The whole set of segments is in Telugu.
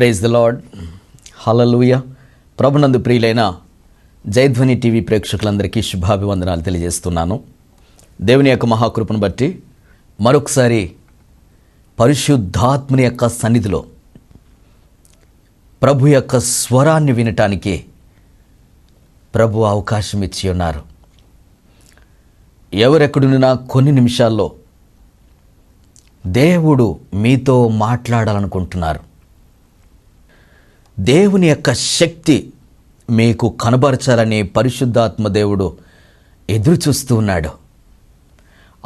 Praise the Lord. హల్లెలూయా. ప్రభునందు ప్రియులైన జయధ్వని టీవీ ప్రేక్షకులందరికీ శుభాభివందనాలు తెలియజేస్తున్నాను. దేవుని యొక్క మహాకృపను బట్టి మరొకసారి పరిశుద్ధాత్మని యొక్క సన్నిధిలో ప్రభు యొక్క స్వరాన్ని వినటానికి ప్రభు అవకాశం ఇచ్చి ఉన్నారు. ఎవరెక్కడున్నా కొన్ని నిమిషాల్లో దేవుడు మీతో మాట్లాడాలనుకుంటున్నారు. దేవుని యొక్క శక్తి మీకు కనబరచాలని పరిశుద్ధాత్మ దేవుడు ఎదురు చూస్తూ ఉన్నాడు.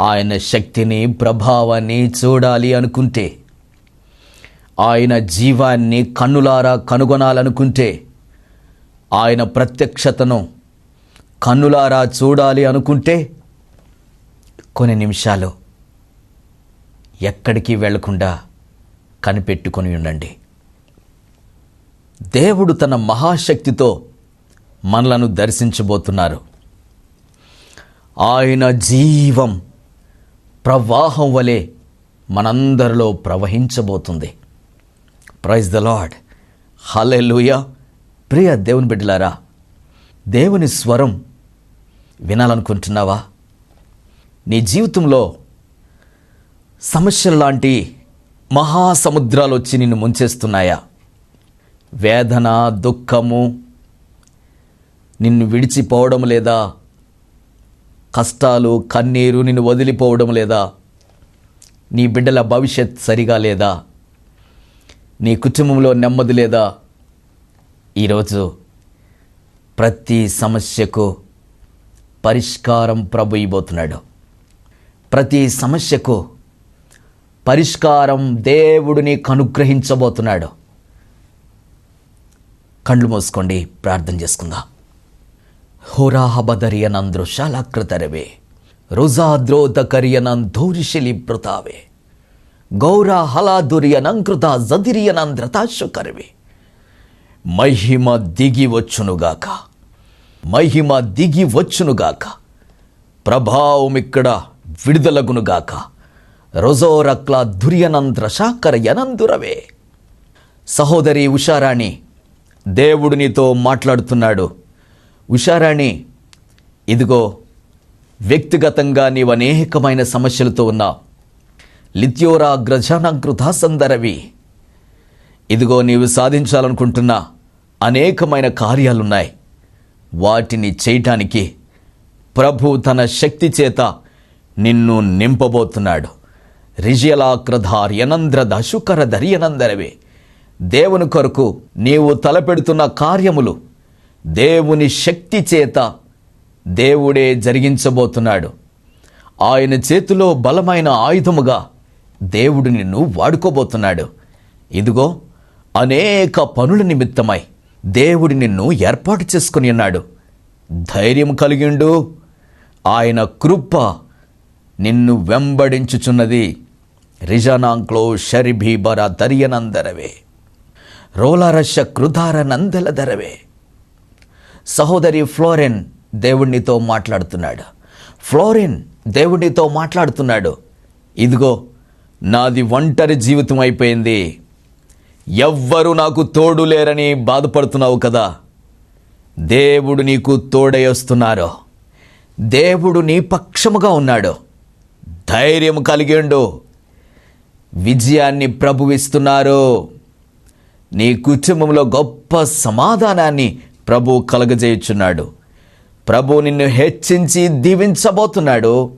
ఆయన శక్తిని, ప్రభావాన్ని చూడాలి అనుకుంటే, ఆయన జీవాన్ని కన్నులారా కనుగొనాలనుకుంటే, ఆయన ప్రత్యక్షతను కన్నులారా చూడాలి అనుకుంటే కొన్ని నిమిషాలు ఎక్కడికి వెళ్లకుండా కనిపెట్టుకొని ఉండండి. దేవుడు తన మహాశక్తితో మనలను దర్శించబోతున్నారు. ఆయన జీవం ప్రవాహం వలె మనందరిలో ప్రవహించబోతుంది. Praise the Lord. హల్లెలూయా. ప్రియ దేవుని బిడ్డలారా, దేవుని స్వరం వినాలనుకుంటున్నావా? నీ జీవితంలో సమస్యలు లాంటి మహాసముద్రాలు వచ్చి నిన్ను ముంచేస్తున్నాయా? వేదన, దుఃఖము నిన్ను విడిచిపోవడం లేదా? కష్టాలు, కన్నీరు నిన్ను వదిలిపోవడం లేదా? నీ బిడ్డల భవిష్యత్ సరిగా లేదా? నీ కుటుంబంలో నెమ్మది లేదా? ఈరోజు ప్రతి సమస్యకు పరిష్కారం ప్రభు ఇవ్వబోతున్నాడు. ప్రతి సమస్యకు పరిష్కారం దేవుడు నీకు అనుగ్రహించబోతున్నాడు. కళ్ళు మూసుకోండి, ప్రార్థన చేసుకుందాం. హోరాహబదరియనందృశాలకృతరవే రుజాద్రోదకరియనంధూరిశిలి పృతావే గౌరా హలాదురియనంకృత జదిరియనంద్రతాశుకరవే. మహిమ దిగి వచ్చునుగాక, మహిమ దిగి వచ్చునుగాక, ప్రభావం ఇక్కడ విడుదలగునుగాక. రొజోరక్ల దుర్యనంద్రశాకర యనందురవే. సహోదరి ఉషారాణి, దేవుడు నీతో మాట్లాడుతున్నాడు. ఉషారాణి, ఇదిగో వ్యక్తిగతంగా నీవు అనేకమైన సమస్యలతో ఉన్నావు. లిత్యోరా గ్రజానంకృతాసందరవి. ఇదిగో నీవు సాధించాలనుకుంటున్న అనేకమైన కార్యాలున్నాయి. వాటిని చేయటానికి ప్రభు తన శక్తి చేత నిన్ను నింపబోతున్నాడు. రిజియలాక్రధార్యనంద్ర దశుకర ధర్యనందరవే. దేవుని కొరకు నీవు తలపెడుతున్న కార్యములు దేవుని శక్తి చేత దేవుడే జరిగించబోతున్నాడు. ఆయన చేతిలో బలమైన ఆయుధముగా దేవుడు నిన్ను వాడుకోబోతున్నాడు. ఇదిగో అనేక పనుల నిమిత్తమై దేవుడు నిన్ను ఏర్పాటు చేసుకుని ఉన్నాడు. ధైర్యం కలిగిండు. ఆయన కృప నిన్ను వెంబడించుచున్నది. రిజనాంక్లో షరిభీబర దర్యనందరవే రోలారశ కృధార నందల ధరవే. సహోదరి ఫ్లోరెన్, దేవుడినితో మాట్లాడుతున్నాడు. ఫ్లోరెన్, దేవుడినితో మాట్లాడుతున్నాడు. ఇదిగో నాది ఒంటరి జీవితం అయిపోయింది, ఎవ్వరూ నాకు తోడు లేరని బాధపడుతున్నావు కదా. దేవుడు నీకు తోడై వస్తున్నారు. దేవుడు నీ పక్షముగా ఉన్నాడు. ధైర్యం కలిగిండు. విజయాన్ని ప్రభువిస్తున్నారు. నీ కుటుంబంలో గొప్ప సమాధానాన్ని ప్రభు కలగజేయుచున్నాడు. ప్రభు నిన్ను హెచ్చించి దీవించబోతున్నాడు.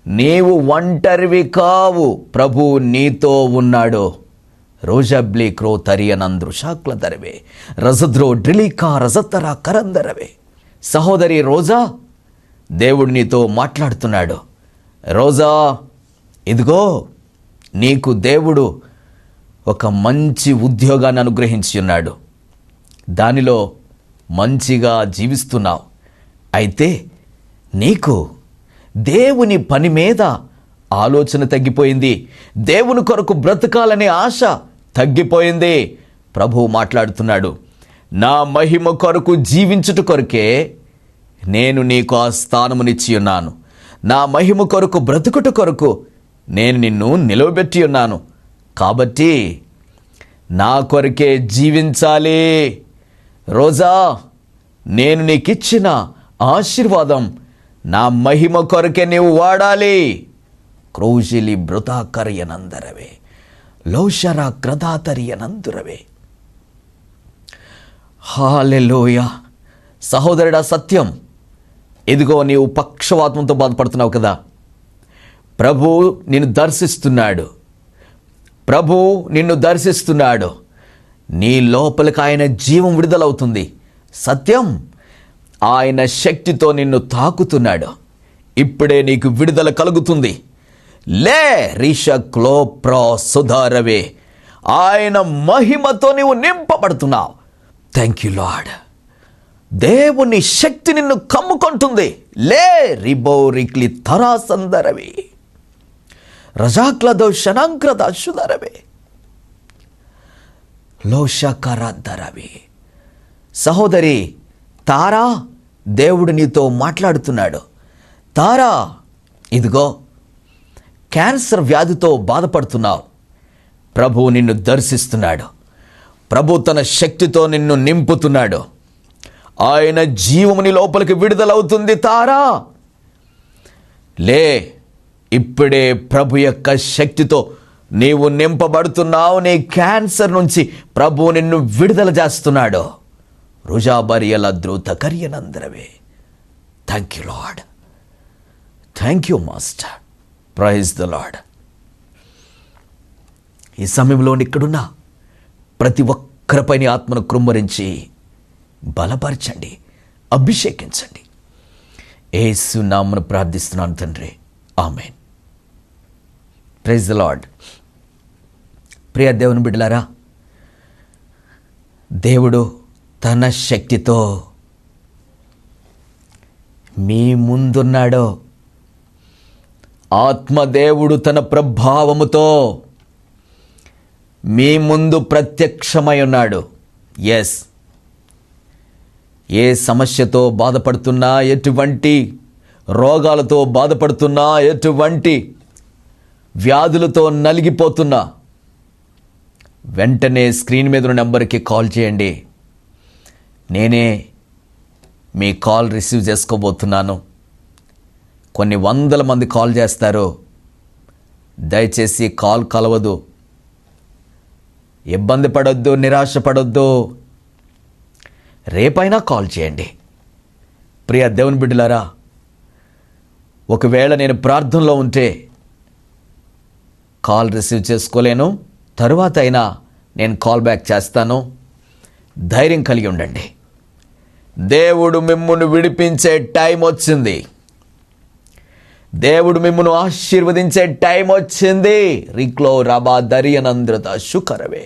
నీవు ఒంటరివి కావు, ప్రభు నీతో ఉన్నాడు. రోజబ్లీ క్రో తరియనంద్రు శాక్ల ధరవే రజద్రో డ్రిలికా రజతర కరందరవే. సహోదరి రోజా, దేవుడు నీతో మాట్లాడుతున్నాడు. రోజా, ఇదిగో నీకు దేవుడు ఒక మంచి ఉద్యోగాన్ని అనుగ్రహించి ఉన్నాడు. దానిలో మంచిగా జీవిస్తున్నావు. అయితే నీకు దేవుని పని మీద ఆలోచన తగ్గిపోయింది. దేవుని కొరకు బ్రతకాలనే ఆశ తగ్గిపోయింది. ప్రభువు మాట్లాడుతున్నాడు. నా మహిమ కొరకు జీవించుట కొరకే నేను నీకు ఆ స్థానమునిచ్చి ఉన్నాను. నా మహిమ కొరకు బ్రతుకుట కొరకు నేను నిన్ను నిలవబెట్టి ఉన్నాను. కాబట్టి నా కొరకే జీవించాలి. రోజా, నేను నీకిచ్చిన ఆశీర్వాదం నా మహిమ కొరకే నీవు వాడాలి. క్రౌశిలి భృతాకర్యనందరవే లౌషర క్రదాతరియనందురవే. హల్లెలూయా. సహోదరుడా, సత్యం. ఇదిగో నీవు పక్షవాతంతో బాధపడుతున్నావు కదా, ప్రభు నిన్ను దర్శిస్తున్నాడు. ప్రభు నిన్ను దర్శిస్తున్నాడు. నీ లోపలికి ఆయన జీవం విడుదలవుతుంది. సత్యం, ఆయన శక్తితో నిన్ను తాకుతున్నాడు. ఇప్పుడే నీకు విడుదల కలుగుతుంది. లే రీష క్లోప్రో సుధారవే. ఆయన మహిమతో నీవు నింపబడుతున్నావు. Thank you lord. దేవుని శక్తి నిన్ను కమ్ముకుంటుంది. లే రిబో రిక్లి తరాసందరవే రజాక్లదో శనాంక్రద సుధరవే లోషకరద్దరవే. సహోదరి తారా, దేవుడు నీతో మాట్లాడుతున్నాడు. తారా, ఇదిగో క్యాన్సర్ వ్యాధితో బాధపడుతున్నావు. ప్రభు నిన్ను దర్శిస్తున్నాడు. ప్రభు తన శక్తితో నిన్ను నింపుతున్నాడు. ఆయన జీవముని లోపలికి విడుదలవుతుంది. తారా, లే, ఇప్పుడే ప్రభు యొక్క శక్తితో నీవు నింపబడుతున్నావు. నీ క్యాన్సర్ నుంచి ప్రభు నిన్ను విడుదల చేస్తున్నాడు. రుజాబరియల ద్రూత కర్యనందరవే. Thank you Lord. Thank you Master. Praise the Lord. ఈ సమయంలో ఇక్కడున్న ప్రతి ఒక్కరిపైన ఆత్మను కృమ్మరించి బలపరచండి, అభిషేకించండి. యేసు నామమున ప్రార్థిస్తున్నాను తండ్రి, ఆమేన్. Praise the Lord. ప్రియ దేవుని బిడ్డలారా, దేవుడు తన శక్తితో మీ ముందున్నాడో, ఆత్మదేవుడు తన ప్రభావముతో మీ ముందు ప్రత్యక్షమై ఉన్నాడు. ఎస్, ఏ సమస్యతో బాధపడుతున్నా, ఎటువంటి రోగాలతో బాధపడుతున్నా, ఎటువంటి వ్యాధులతో నలిగిపోతున్నా, వెంటనే స్క్రీన్ మీద ఉన్న నెంబర్కి కాల్ చేయండి. నేనే మీ కాల్ రిసీవ్ చేసుకోబోతున్నాను. కొన్ని వందల మంది కాల్ చేస్తారు. దయచేసి కాల్ కలవదు. ఇబ్బంది పడొద్దు, నిరాశపడొద్దు. రేపైనా కాల్ చేయండి. ప్రియ దేవుని బిడ్డలారా, ఒకవేళ నేను ప్రార్థనలో ఉంటే కాల్ రిసీవ్ చేసుకోలేను, తరువాత అయినా నేను కాల్ బ్యాక్ చేస్తాను. ధైర్యం కలిగి ఉండండి. దేవుడు మిమ్మును విడిపించే టైం వచ్చింది. దేవుడు మిమ్మును ఆశీర్వదించే టైం వచ్చింది. రిక్లో రబా దరియనంద్రత శుకరవే.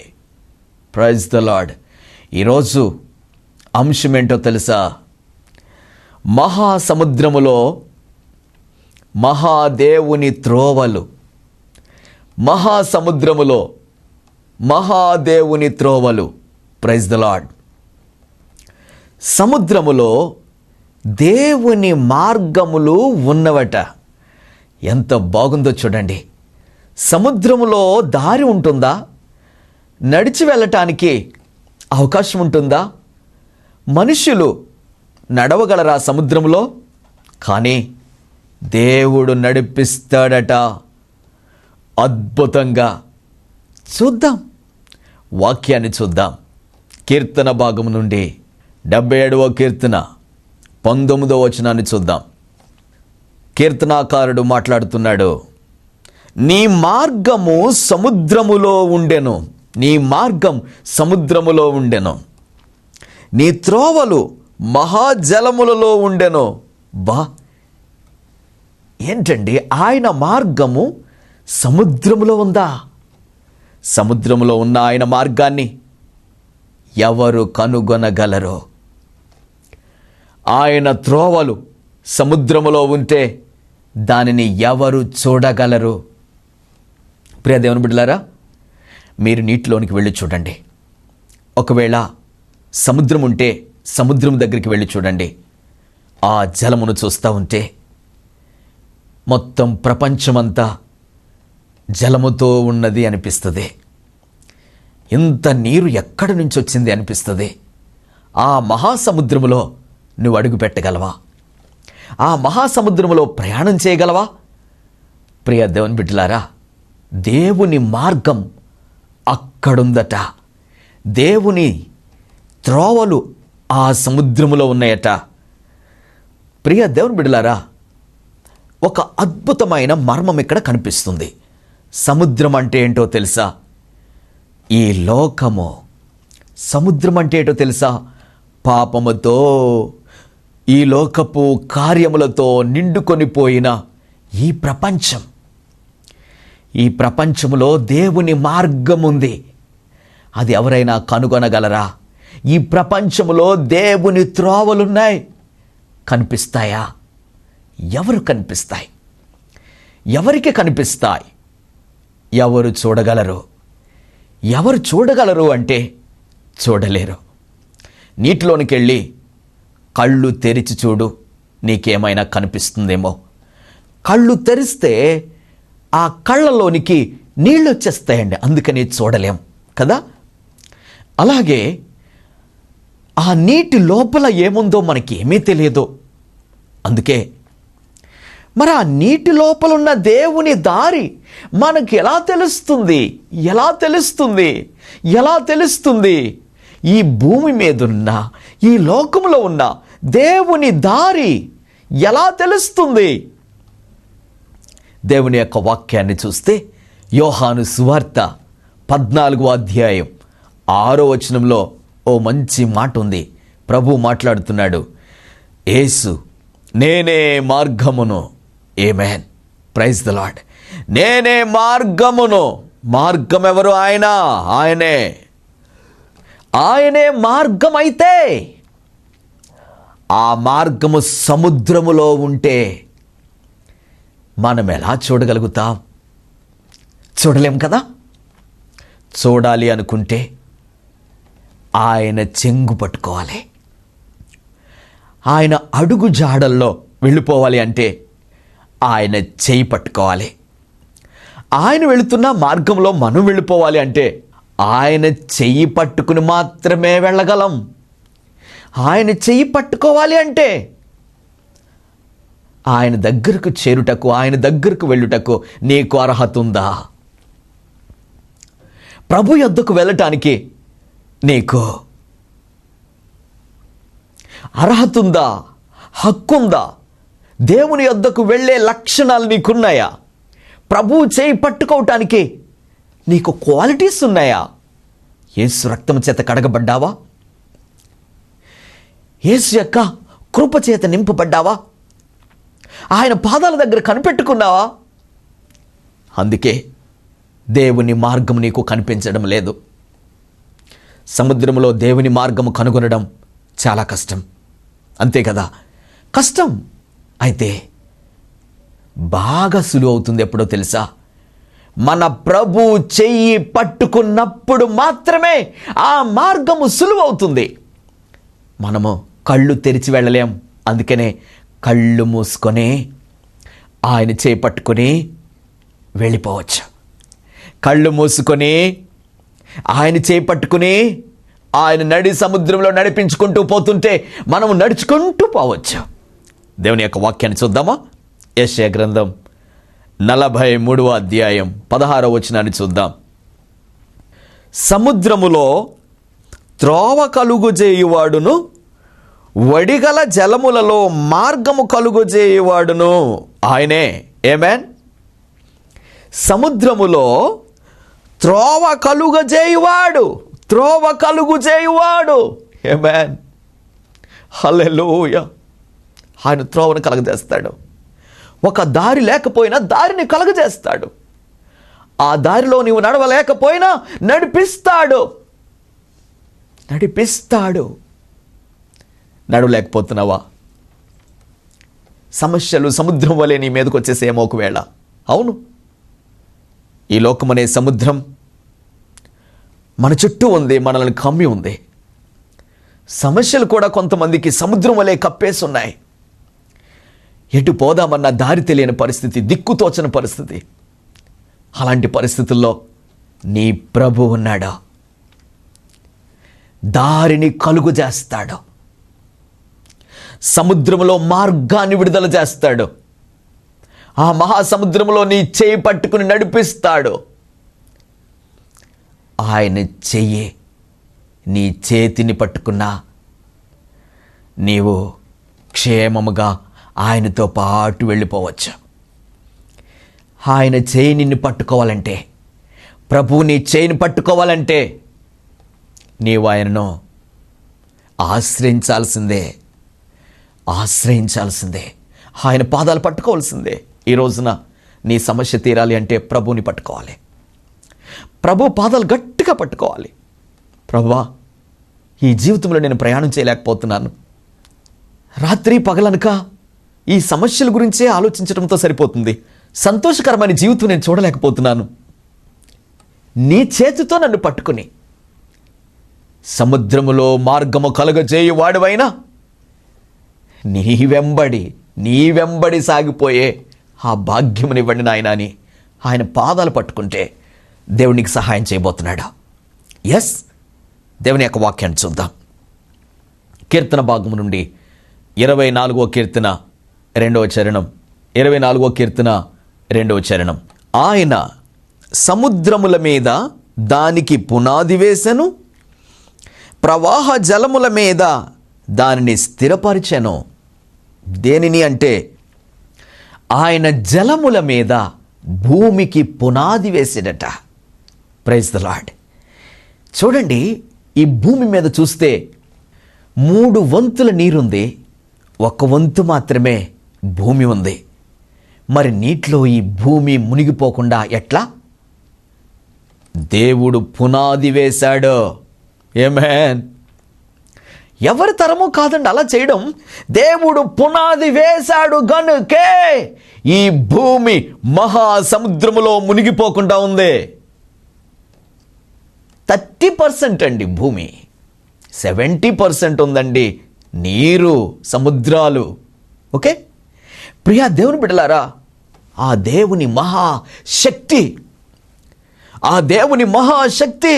Praise the Lord. ఈరోజు అంశం ఏంటో తెలుసా? మహాసముద్రములో మహాదేవుని త్రోవలు. మహాసముద్రములో మహాదేవుని త్రోవలు. Praise the lord. సముద్రములో దేవుని మార్గములు ఉన్నవట. ఎంత బాగుందో చూడండి. సముద్రములో దారి ఉంటుందా? నడిచి వెళ్ళటానికి అవకాశం ఉంటుందా? మనుషులు నడవగలరా సముద్రంలో? కానీ దేవుడు నడిపిస్తాడట అద్భుతంగా. చూద్దాం, వాక్యాన్ని చూద్దాం. కీర్తన భాగము నుండి 77వ కీర్తన 19వ వచనాన్ని చూద్దాం. కీర్తనాకారుడు మాట్లాడుతున్నాడు. నీ మార్గము సముద్రములో ఉండెను. నీ మార్గం సముద్రములో ఉండెను. నీ త్రోవలు మహాజలములలో ఉండెను. బా, ఏంటండి, ఆయన మార్గము సముద్రములో ఉందా? సముద్రములో ఉన్న ఆయన మార్గాన్ని ఎవరు కనుగొనగలరో? ఆయన త్రోవలు సముద్రములో ఉంటే దానిని ఎవరు చూడగలరు? ప్రియ దేవుని బిడ్డలారా, మీరు నీటిలోనికి వెళ్ళి చూడండి. ఒకవేళ సముద్రం ఉంటే సముద్రం దగ్గరికి వెళ్ళి చూడండి. ఆ జలమును చూస్తూ ఉంటే మొత్తం ప్రపంచమంతా జలముతో ఉన్నది అనిపిస్తుంది. ఇంత నీరు ఎక్కడి నుంచి వచ్చింది అనిపిస్తుంది. ఆ మహాసముద్రములో నువ్వు అడుగు పెట్టగలవా? ఆ మహాసముద్రములో ప్రయాణం చేయగలవా? ప్రియ దేవుని బిడ్డలారా, దేవుని మార్గం అక్కడుందట. దేవుని త్రోవలు ఆ సముద్రములో ఉన్నాయట. ప్రియ దేవుని బిడ్డలారా, ఒక అద్భుతమైన మర్మం ఇక్కడ కనిపిస్తుంది. సముద్రం అంటే ఏంటో తెలుసా? ఈ లోకము. సముద్రం అంటే ఏంటో తెలుసా? పాపముతో, ఈ లోకపు కార్యములతో నిండుకొని పోయిన ఈ ప్రపంచం. ఈ ప్రపంచములో దేవుని మార్గం ఉంది. అది ఎవరైనా కనుగొనగలరా? ఈ ప్రపంచములో దేవుని త్రోవలున్నాయి. కనిపిస్తాయా? ఎవరు కనిపిస్తాయి? ఎవరికి కనిపిస్తాయి? ఎవరు చూడగలరు? ఎవరు చూడగలరు అంటే చూడలేరు. నీటిలోనికి వెళ్ళి కళ్ళు తెరిచి చూడు, నీకేమైనా కనిపిస్తుందేమో. కళ్ళు తెరిస్తే ఆ కళ్ళలోనికి నీళ్ళు వచ్చేస్తాయండి, అందుకని చూడలేం కదా. అలాగే ఆ నీటి లోపల ఏముందో మనకి ఏమీ తెలియదు. అందుకే మరి ఆ నీటి లోపల ఉన్న దేవుని దారి మనకి ఎలా తెలుస్తుంది? ఎలా తెలుస్తుంది? ఎలా తెలుస్తుంది? ఈ భూమి మీదున్న, ఈ లోకంలో ఉన్న దేవుని దారి ఎలా తెలుస్తుంది? దేవుని యొక్క వాక్యాన్ని చూస్తే యోహాను సువార్త 14వ అధ్యాయం 6వ వచనంలో ఓ మంచి మాట ఉంది. ప్రభు మాట్లాడుతున్నాడు. యేసు, నేనే మార్గమును. ఆమేన్, ప్రైజ్ ద లార్డ్. నేనే మార్గమును. మార్గం ఎవరు? ఆయనే. ఆయనే మార్గం. అయితే ఆ మార్గము సముద్రములో ఉంటే మనం ఎలా చూడగలుగుతాం? చూడలేం కదా. చూడాలి అనుకుంటే ఆయన చెంగు పట్టుకోవాలి. ఆయన అడుగు జాడల్లో వెళ్ళిపోవాలి అంటే ఆయన చేయి పట్టుకోవాలి. ఆయన వెళుతున్న మార్గంలో మనం వెళ్ళిపోవాలి అంటే ఆయన చెయ్యి పట్టుకుని మాత్రమే వెళ్ళగలం. ఆయన చెయ్యి పట్టుకోవాలి అంటే ఆయన దగ్గరకు చేరుటకు, ఆయన దగ్గరకు వెళ్ళుటకు నీకు అర్హత ఉందా? ప్రభు యొద్దకు వెళ్ళటానికి నీకు అర్హత ఉందా? హక్కుందా? దేవుని యొద్దకు వెళ్ళే లక్షణాలు నీకున్నాయా? ప్రభువు చేయి పట్టుకోవటానికి నీకు క్వాలిటీస్ ఉన్నాయా? యేసు రక్తం చేత కడగబడ్డావా? యేసు యొక్క కృప చేత నింపబడ్డావా? ఆయన పాదాల దగ్గర కనిపెట్టుకున్నావా? అందుకే దేవుని మార్గం నీకు కనిపించడం లేదు. సముద్రంలో దేవుని మార్గము కనుగొనడం చాలా కష్టం, అంతే కదా. కష్టం. అయితే బాగా సులువు అవుతుంది ఎప్పుడో తెలుసా? మన ప్రభు చెయ్యి పట్టుకున్నప్పుడు మాత్రమే ఆ మార్గము సులువు అవుతుంది. మనము కళ్ళు తెరిచి వెళ్ళలేం. అందుకనే కళ్ళు మూసుకొని ఆయన చేయి పట్టుకొని వెళ్ళిపోవచ్చు. కళ్ళు మూసుకొని ఆయన చేయి పట్టుకుని ఆయన నడి సముద్రంలో నడిపించుకుంటూ పోతుంటే మనము నడుచుకుంటూ పోవచ్చు. దేవుని యొక్క వాక్యాన్ని చూద్దామా? యెషయా గ్రంథం 43వ అధ్యాయం 16వ వచనాన్ని చూద్దాం. సముద్రములో త్రోవ కలుగుజేయువాడును, వడిగల జలములలో మార్గము కలుగుజేయువాడును ఆయనే. ఆమేన్. సముద్రములో త్రోవ కలుగజేయువాడు, త్రోవ కలుగుజేయువాడు. ఆమేన్, హల్లెలూయా. ఆయన త్రోవను కలగజేస్తాడు. ఒక దారి లేకపోయినా దారిని కలగజేస్తాడు. ఆ దారిలో నీవు నడవలేకపోయినా నడిపిస్తాడు. నడవలేకపోతున్నావా? సమస్యలు సముద్రం వలె నీ మీదకి వచ్చేసేమో ఒకవేళ. అవును, ఈ లోకమనే సముద్రం మన చుట్టూ ఉంది, మనల్ని కమ్మి ఉంది. సమస్యలు కూడా కొంతమందికి సముద్రం వలె కప్పేసి ఉన్నాయి. ఎటు పోదామన్న దారి తెలియని పరిస్థితి, దిక్కుతోచని పరిస్థితి. అలాంటి పరిస్థితుల్లో నీ ప్రభు ఉన్నాడా? దారిని కలుగు చేస్తాడు. సముద్రములో మార్గాన్ని విడుదల చేస్తాడు. ఆ మహాసముద్రములో నీ చేయి పట్టుకుని నడిపిస్తాడు. ఆయన చెయ్యి నీ చేతిని పట్టుకున్నా నీవు క్షేమముగా ఆయనతో పాటు వెళ్ళిపోవచ్చు. ఆయన చేయి నిన్ను పట్టుకోవాలంటే, ప్రభువు నీ చేయిని పట్టుకోవాలంటే నీవు ఆయనను ఆశ్రయించాల్సిందే. ఆయన పాదాలు పట్టుకోవాల్సిందే. ఈ రోజున నీ సమస్య తీరాలి అంటే ప్రభువుని పట్టుకోవాలి. ప్రభు పాదాలు గట్టిగా పట్టుకోవాలి. ప్రభువా, ఈ జీవితంలో నేను ప్రయాణం చేయలేకపోతున్నాను. రాత్రి పగలనక ఈ సమస్యల గురించే ఆలోచించడంతో సరిపోతుంది. సంతోషకరమైన జీవితం నేను చూడలేకపోతున్నాను. నీ చేతితో నన్ను పట్టుకుని సముద్రములో మార్గము కలుగజేయు వాడువైనా నీ వెంబడి సాగిపోయే ఆ భాగ్యమునివ్వండి నాయనా అని ఆయన పాదాలు పట్టుకుంటే దేవునికి సహాయం చేయబోతున్నాడు. ఎస్, దేవుని యొక్క వాక్యాన్ని చూద్దాం. కీర్తన భాగము నుండి 24వ కీర్తన 2వ చరణం. 24వ కీర్తన 2వ చరణం. ఆయన సముద్రముల మీద దానికి పునాది వేసెను, ప్రవాహ జలముల మీద దానిని స్థిరపరిచెను. దేనిని అంటే ఆయన జలముల మీద భూమికి పునాది వేసాడట. Praise the lord. చూడండి, ఈ భూమి మీద చూస్తే 3 వంతుల నీరుంది, 1 వంతు మాత్రమే భూమి ఉంది. మరి నీటిలో ఈ భూమి మునిగిపోకుండా ఎట్లా? దేవుడు పునాది వేశాడు. ఆమేన్. ఎవరి తరము కాదండి అలా చేయడం. దేవుడు పునాది వేశాడు గనుకే ఈ భూమి మహాసముద్రములో మునిగిపోకుండా ఉంది. 30% అండి భూమి, 70% ఉందండి నీరు, సముద్రాలు. ఓకే, ప్రియా దేవుని బిడ్డలారా, ఆ దేవుని మహాశక్తి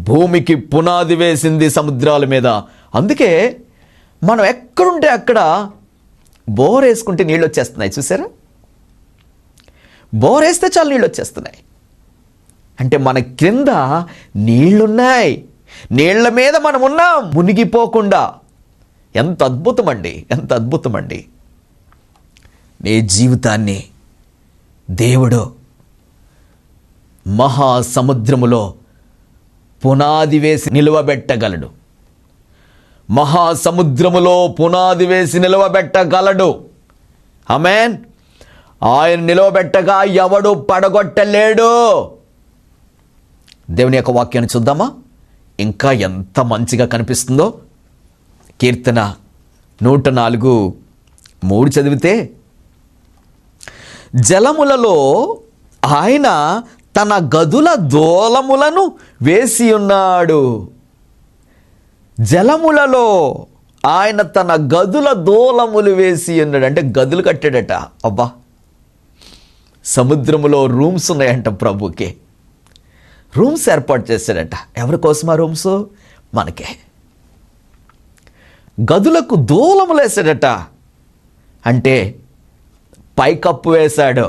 భూమికి పునాది వేసింది సముద్రాల మీద. అందుకే మనం ఎక్కడుంటే అక్కడ బోర్ వేసుకుంటే నీళ్ళు వచ్చేస్తున్నాయి. చూసారా? బోర్ వేస్తే చాలు నీళ్ళు వచ్చేస్తున్నాయి. అంటే మన క్రింద నీళ్లున్నాయి, నీళ్ల మీద మనం ఉన్నాం మునిగిపోకుండా. ఎంత అద్భుతం అండి. నీ జీవితాన్ని దేవుడు మహాసముద్రములో పునాది వేసి నిలువబెట్టగలడు. ఆమేన్. ఆయన నిలవబెట్టగా ఎవడు పడగొట్టలేడు. దేవుని యొక్క వాక్యాన్ని చూద్దామా? ఇంకా ఎంత మంచిగా కనిపిస్తుందో. కీర్తన 104:3 చదివితే, జలములలో ఆయన తన గదుల దోలములను వేసి ఉన్నాడు. జలములలో ఆయన తన గదుల దోలములు వేసి ఉన్నాడు. అంటే గదులు కట్టాడట. అబ్బా, సముద్రములో రూమ్స్ ఉన్నాయంట. ప్రభుకి రూమ్స్ ఏర్పాటు చేశాడట. ఎవరి కోసం ఆ రూమ్స్? మనకే. గదులకు దూలములు వేసాడట. అంటే పైకప్పు వేశాడు,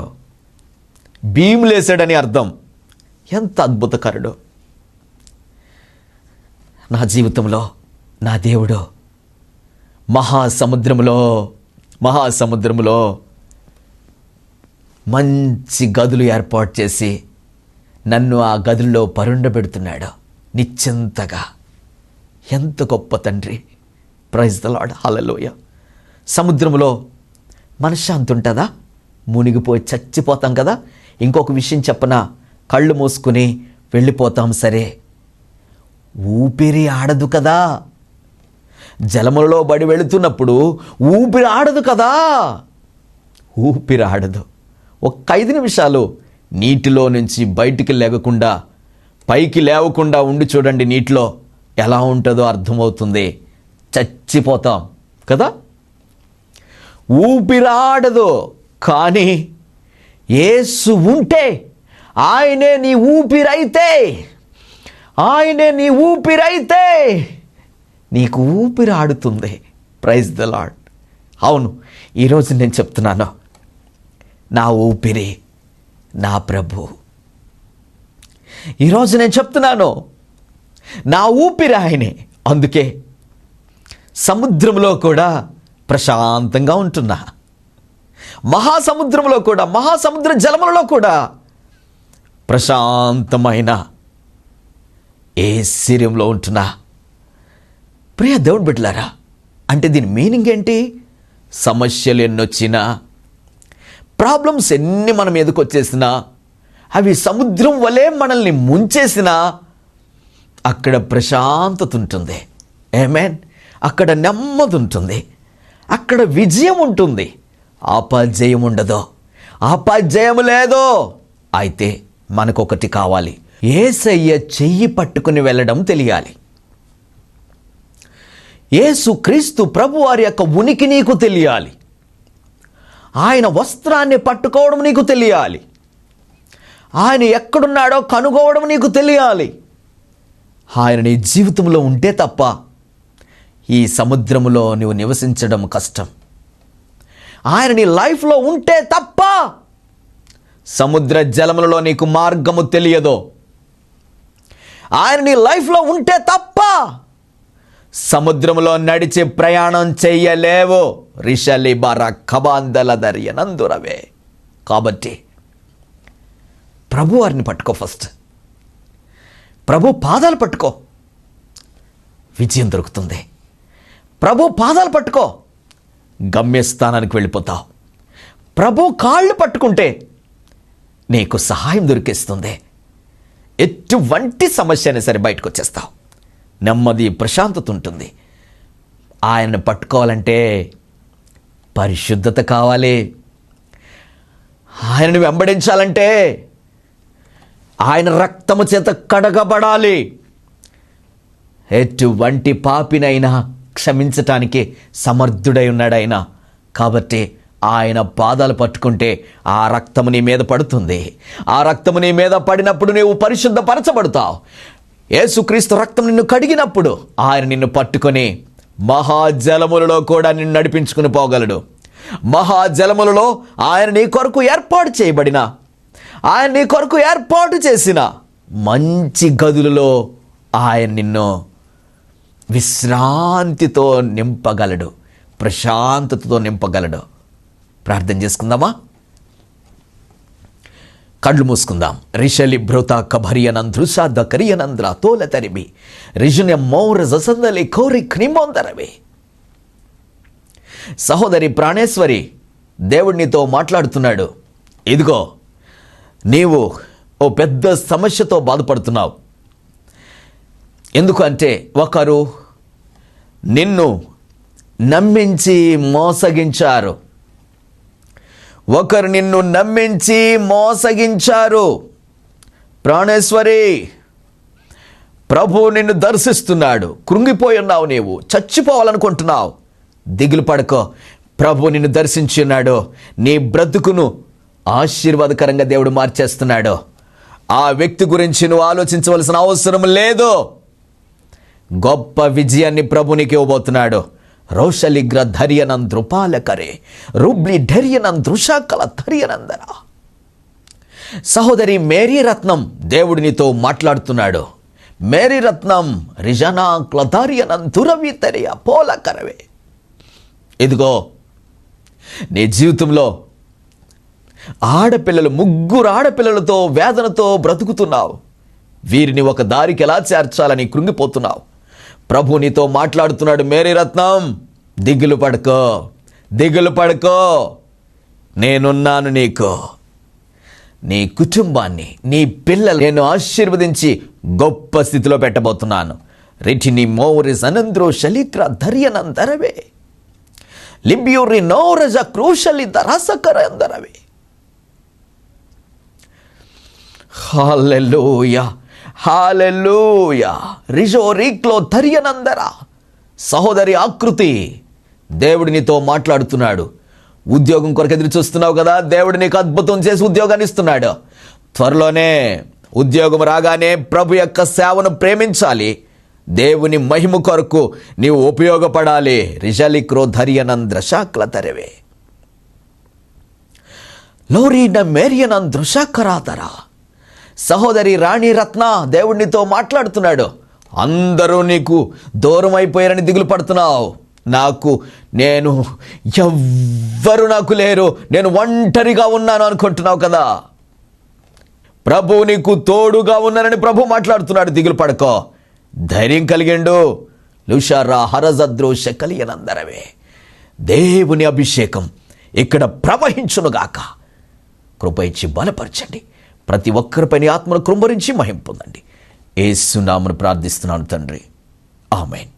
భీములు వేసాడని అర్థం. ఎంత అద్భుతకరుడు. నా జీవితంలో నా దేవుడు మహాసముద్రములో మంచి గదులు ఏర్పాటు చేసి నన్ను ఆ గదుల్లో పరుండబెడుతున్నాడు నిశ్చింతగా. ఎంత గొప్ప తండ్రి. Praise the Lord. హల్లెలూయా. సముద్రములో మనశ్శాంతి ఉంటుందా? మునిగిపోయి చచ్చిపోతాం కదా. ఇంకొక విషయం చెప్పనా? కళ్ళు మూసుకుని వెళ్ళిపోతాం, సరే, ఊపిరి ఆడదు కదా. జలములలో బడి వెళుతున్నప్పుడు ఊపిరి ఆడదు కదా. ఊపిరి ఆడదు. ఒక 5 నిమిషాలు నీటిలో నుంచి బయటికి లేకుండా, పైకి లేవకుండా ఉండి చూడండి. నీటిలో ఎలా ఉంటుందో అర్థమవుతుంది. చచ్చిపోతాం కదా. ఊపిరాడదు. కానీ యేసు ఉంటే, ఆయనే నీ ఊపిరైతే, ఆయనే నీ ఊపిరైతే నీకు ఊపిరి ఆడుతుంది. Praise the Lord. అవును, ఈరోజు నేను చెప్తున్నాను, నా ఊపిరి నా ప్రభు. ఈరోజు నేను చెప్తున్నాను, నా ఊపిరి ఆయనే. అందుకే సముద్రంలో కూడా ప్రశాంతంగా ఉంటున్నా, మహాసముద్రంలో కూడా, మహాసముద్ర జలములలో కూడా ప్రశాంతమైన ఐశ్వర్యంలో ఉంటున్నా. ప్రియ దేవుని బిడ్డలారా, అంటే దీని మీనింగ్ ఏంటి? సమస్యలు ఎన్నొచ్చినా, ప్రాబ్లమ్స్ ఎన్ని మన మీదకి వచ్చేసినా, అవి సముద్రం వలె మనల్ని ముంచేసినా అక్కడ ప్రశాంతత ఉంటుంది. ఆమేన్. అక్కడ నెమ్మది ఉంటుంది, అక్కడ విజయం ఉంటుంది, అపజయం ఉండదు, అపజయం లేదు. అయితే మనకొకటి కావాలి, యేసయ్య చెయ్యి పట్టుకుని వెళ్ళడం తెలియాలి. యేసుక్రీస్తు ప్రభువారి యొక్క ఉనికి నీకు తెలియాలి. ఆయన వస్త్రాన్ని పట్టుకోవడం నీకు తెలియాలి. ఆయన ఎక్కడున్నాడో కనుగోవడం నీకు తెలియాలి. ఆయన నీ జీవితంలో ఉంటే తప్ప ఈ సముద్రములో నువ్వు నివసించడం కష్టం. ఆయన నీ లైఫ్లో ఉంటే తప్ప సముద్ర జలములలో నీకు మార్గము తెలియదు. ఆయన నీ లైఫ్లో ఉంటే తప్ప సముద్రంలో నడిచి ప్రయాణం చెయ్యలేవు. రిషలి బర కబాందల దర్యనందురవే. కాబట్టి ప్రభు వారిని పట్టుకో. ఫస్ట్ ప్రభు పాదాలు పట్టుకో, విజయం దొరుకుతుంది. ప్రభు పాదాలు పట్టుకో, గమ్యస్థానానికి వెళ్ళిపోతావు. ప్రభు కాళ్ళు పట్టుకుంటే నీకు సహాయం దొరికేస్తుంది. ఎటువంటి సమస్య అయినా సరే బయటకు వచ్చేస్తావు. నెమ్మది, ప్రశాంతత ఉంటుంది. ఆయనను పట్టుకోవాలంటే పరిశుద్ధత కావాలి. ఆయనను వెంబడించాలంటే ఆయన రక్తము చేత కడగబడాలి. ఎటువంటి పాపినైనా క్షమించటానికి సమర్థుడై ఉన్నాడు ఆయన. కాబట్టి ఆయన పాదాలు పట్టుకుంటే ఆ రక్తము నీ మీద పడుతుంది. ఆ రక్తము నీ మీద పడినప్పుడు నీవు పరిశుద్ధపరచబడతావు. యేసుక్రీస్తు రక్తం నిన్ను కడిగినప్పుడు ఆయన నిన్ను పట్టుకొని మహాజలములలో కూడా నిన్ను నడిపించుకుని పోగలడు. మహాజలములలో ఆయన నీ కొరకు ఏర్పాటు చేయబడిన, ఆయన నీ కొరకు ఏర్పాటు చేసిన మంచి గదులలో ఆయన నిన్ను విశ్రాంతితో నింపగలడు, ప్రశాంతతతో నింపగలడు. ప్రార్థన చేసుకుందామా? కళ్ళు మూసుకుందాం. రిషలి భృత కభరియనందృష దకరియనంద్ర తోల తరిమి రిజున్య మౌర జసందలి కోరి క్నిమోందరవే. సహోదరి ప్రాణేశ్వరి, దేవుడు నీతో మాట్లాడుతున్నాడు. ఇదిగో, నీవు ఓ పెద్ద సమస్యతో బాధపడుతున్నావు. ఎందుకంటే ఒకరు నిన్ను నమ్మించి మోసగించారు. ఒకరు నిన్ను నమ్మించి మోసగించారు. ప్రాణేశ్వరి, ప్రభు నిన్ను దర్శిస్తున్నాడు. కృంగిపోయి ఉన్నావు, నీవు చచ్చిపోవాలనుకుంటున్నావు. దిగులు పడకో, ప్రభు నిన్ను దర్శించి ఉన్నాడు. నీ బ్రతుకును ఆశీర్వాదకరంగా దేవుడు మార్చేస్తున్నాడు. ఆ వ్యక్తి గురించి నువ్వు ఆలోచించవలసిన అవసరం లేదు. గొప్ప విజయాన్ని ప్రభు నీకు ఇవ్వబోతున్నాడు. రోషలిగ్ర ధర్యనందృపాలకరే రుబ్లి ధర్యనందృషాకల ధర్యనందర. సహోదరి మేరీ రత్నం, దేవుడు నీతో మాట్లాడుతున్నాడు. మేరీ రత్నం, రిజనా క్లధార్యనందురవితరియ పోలకరవే. ఇదిగో, నీ జీవితంలో ఆడపిల్లలు, 3 ఆడపిల్లలతో వేదనతో బ్రతుకుతున్నావు. వీరిని ఒక దారికి ఎలా చేర్చాలని కృంగిపోతున్నావు. ప్రభు నీతో మాట్లాడుతున్నాడు. మేరీ రత్నం, దిగులు పడుకో, దిగులు పడుకో, నేనున్నాను నీకు. నీ కుటుంబాన్ని, నీ పిల్లలు నేను ఆశీర్వదించి గొప్ప స్థితిలో పెట్టబోతున్నాను. రిటిని మోరిస్ అనంద్రో శలిక్ర ధర్యనందరవే లిబ్యూరి నోరజ క్రూషలి దరసకర అందరవే. హల్లెలూయా, హల్లెలూయా. రిజో రీక్లో ధర్యనందర. సహోదరి ఆకృతి, దేవుడు నీతో మాట్లాడుతున్నాడు. ఉద్యోగం కొరకు ఎదురు చూస్తున్నావు కదా, దేవుడు నీకు అద్భుతం చేసి ఉద్యోగాన్ని ఇస్తున్నాడు. త్వరలోనే ఉద్యోగం రాగానే ప్రభు యొక్క సేవను ప్రేమించాలి. దేవుని మహిమ కొరకు నీవు ఉపయోగపడాలి. రిజలిక్రో ధర్యనంద్రశాక్ల తరవే లోరీన మేరియనంద్రశాకరాధర. సహోదరి రాణి రత్న, దేవుడినితో మాట్లాడుతున్నాడు. అందరూ నీకు దూరం అయిపోయారని దిగులు పడుతున్నావు. ఎవ్వరు నాకు లేరు, నేను ఒంటరిగా ఉన్నాను అనుకుంటున్నావు కదా. ప్రభు నీకు తోడుగా ఉన్నానని ప్రభు మాట్లాడుతున్నాడు. దిగులు పడుకో, ధైర్యం కలిగిండు. లుషారా హరజద్రో శకలియనందరవే. దేవుని అభిషేకం ఇక్కడ ప్రవహించునుగాక. కృప ఇచ్చి బలపరచండి. ప్రతి ఒక్కరిపైన ఆత్మను కృంభరించి మహిమ పొందండి. యేసు నామమున ప్రార్థిస్తున్నాను తండ్రి, ఆమేన్.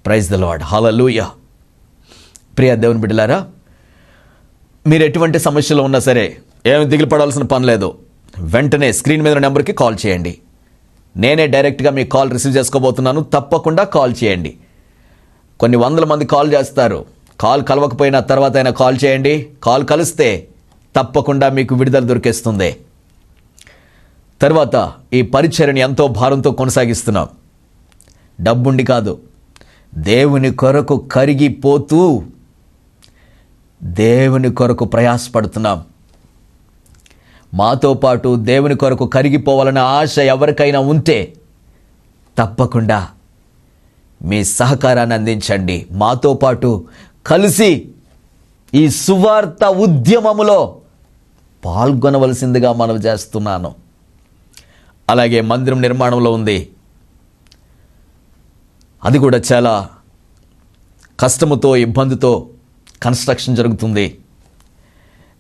Praise the Lord, hallelujah. ప్రియ దేవుని బిడ్డలారా, మీరు ఎటువంటి సమస్యలో ఉన్నా సరే ఏమి దిగులు పడాల్సిన పని లేదు. వెంటనే స్క్రీన్ మీద నెంబర్కి కాల్ చేయండి. నేనే డైరెక్ట్గా మీ కాల్ రిసీవ్ చేసుకోబోతున్నాను. తప్పకుండా కాల్ చేయండి. కొన్ని వందల మంది కాల్ చేస్తారు. కాల్ కలవకపోయినా తర్వాత అయినా కాల్ చేయండి. కాల్ కలిస్తే తప్పకుండా మీకు విడుదల దొరికేస్తుంది. తర్వాత ఈ పరిచర్యని ఎంతో భారంతో కొనసాగిస్తున్నాం. డబ్బుండి కాదు, దేవుని కొరకు కరిగిపోతూ దేవుని కొరకు ప్రయాసపడుతున్నాం. మాతో పాటు దేవుని కొరకు కరిగిపోవాలన్న ఆశ ఎవరికైనా ఉంటే తప్పకుండా మీ సహకారాన్ని అందించండి. మాతో పాటు కలిసి ఈ సువార్త ఉద్యమములో పాల్గొనవలసిందిగా మనవి చేస్తున్నాను. అలాగే మందిరం నిర్మాణంలో ఉంది. అది కూడా చాలా కష్టముతో, ఇబ్బందితో కన్స్ట్రక్షన్ జరుగుతుంది.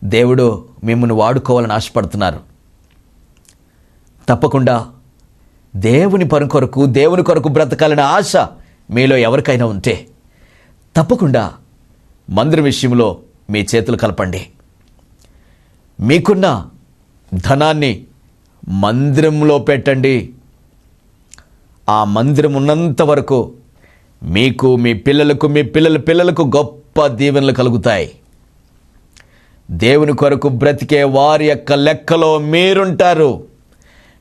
దేవుడు మిమ్మల్ని వాడుకోవాలని ఆశపడుతున్నారు. తప్పకుండా దేవుని పని కొరకు, దేవుని కొరకు బ్రతకాలనే ఆశ మీలో ఎవరికైనా ఉంటే తప్పకుండా మందిరం విషయంలో మీ చేతులు కలపండి. మీకున్న ధనాన్ని మందిరంలో పెట్టండి. ఆ మందిరం ఉన్నంత వరకు మీకు, మీ పిల్లలకు, మీ పిల్లల పిల్లలకు గొప్ప దీవెనలు కలుగుతాయి. దేవుని కొరకు బ్రతికే వారి యొక్క లెక్కలో మీరుంటారు.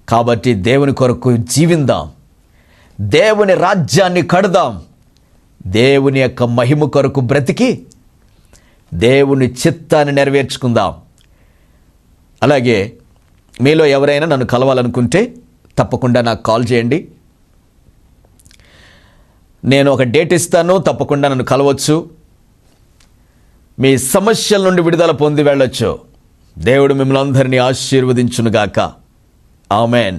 కాబట్టి దేవుని కొరకు జీవిందాం, దేవుని రాజ్యాన్ని కడదాం, దేవుని యొక్క మహిమ కొరకు బ్రతికి దేవుని చిత్తాన్ని నెరవేర్చుకుందాం. అలాగే మీలో ఎవరైనా నన్ను కలవాలనుకుంటే తప్పకుండా నాకు కాల్ చేయండి. నేను ఒక డేట్ ఇస్తాను, తప్పకుండా నన్ను కలవచ్చు. మీ సమస్యల నుండి విడుదల పొంది వెళ్ళొచ్చు. దేవుడు మిమ్మల్ని అందరినీ ఆశీర్వదించునుగాక. Amen,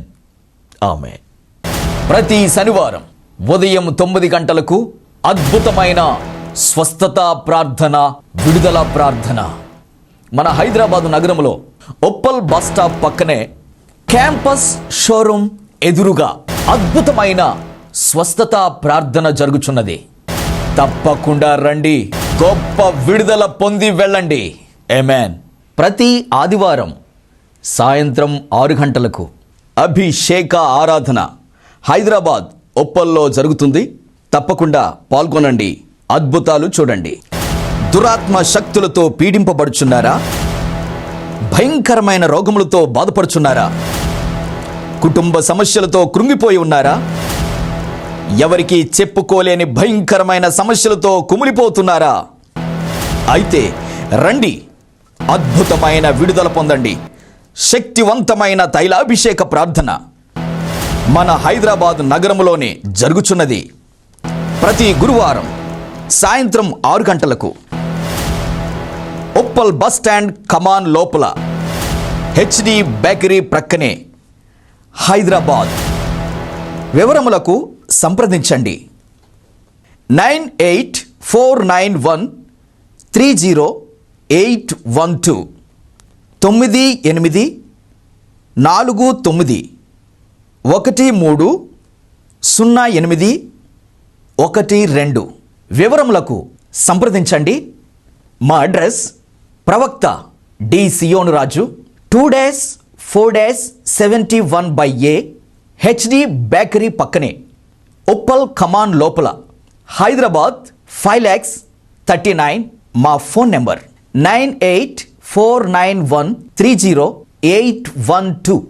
amen. ప్రతి శనివారం ఉదయం 9 గంటలకు అద్భుతమైన స్వస్థత ప్రార్థన, విడుదల ప్రార్థన. మన హైదరాబాదు నగరంలో ఉప్పల్ బస్ స్టాప్ పక్కనే క్యాంపస్ షోరూమ్ ఎదురుగా అద్భుతమైన స్వస్థత ప్రార్థన జరుగుచున్నది. తప్పకుండా రండి, గొప్ప విడుదల పొంది వెళ్ళండి. ఆమేన్. ప్రతి ఆదివారం సాయంత్రం 6 గంటలకు అభిషేక ఆరాధన హైదరాబాద్ ఉప్పల్లో జరుగుతుంది. తప్పకుండా పాల్గొనండి, అద్భుతాలు చూడండి. దురాత్మ శక్తులతో పీడింపబడుచున్నారా? భయంకరమైన రోగములతో బాధపడుచున్నారా? కుటుంబ సమస్యలతో కృంగిపోయి ఉన్నారా? ఎవరికి చెప్పుకోలేని భయంకరమైన సమస్యలతో కుమిలిపోతున్నారా? అయితే రండి, అద్భుతమైన విడుదల పొందండి. శక్తివంతమైన తైలాభిషేక ప్రార్థన మన హైదరాబాద్ నగరంలోనే జరుగుచున్నది. ప్రతి గురువారం సాయంత్రం 6 గంటలకు ఉప్పల్ బస్ స్టాండ్ కమాన్ లోపల హెచ్డి బేకరీ ప్రక్కనే హైదరాబాద్. వివరములకు సంప్రదించండి 9849130812 9849130812. వివరములకు సంప్రదించండి. మా అడ్రస్ ప్రవక్త డి సియోను రాజు, 2-4-71/A హెచ్డి బేకరీ పక్కనే ఉప్పల్ కమాన్ లోపల హైదరాబాద్ 5,39,000. మా ఫోన్ నెంబర్ 9849130812. 812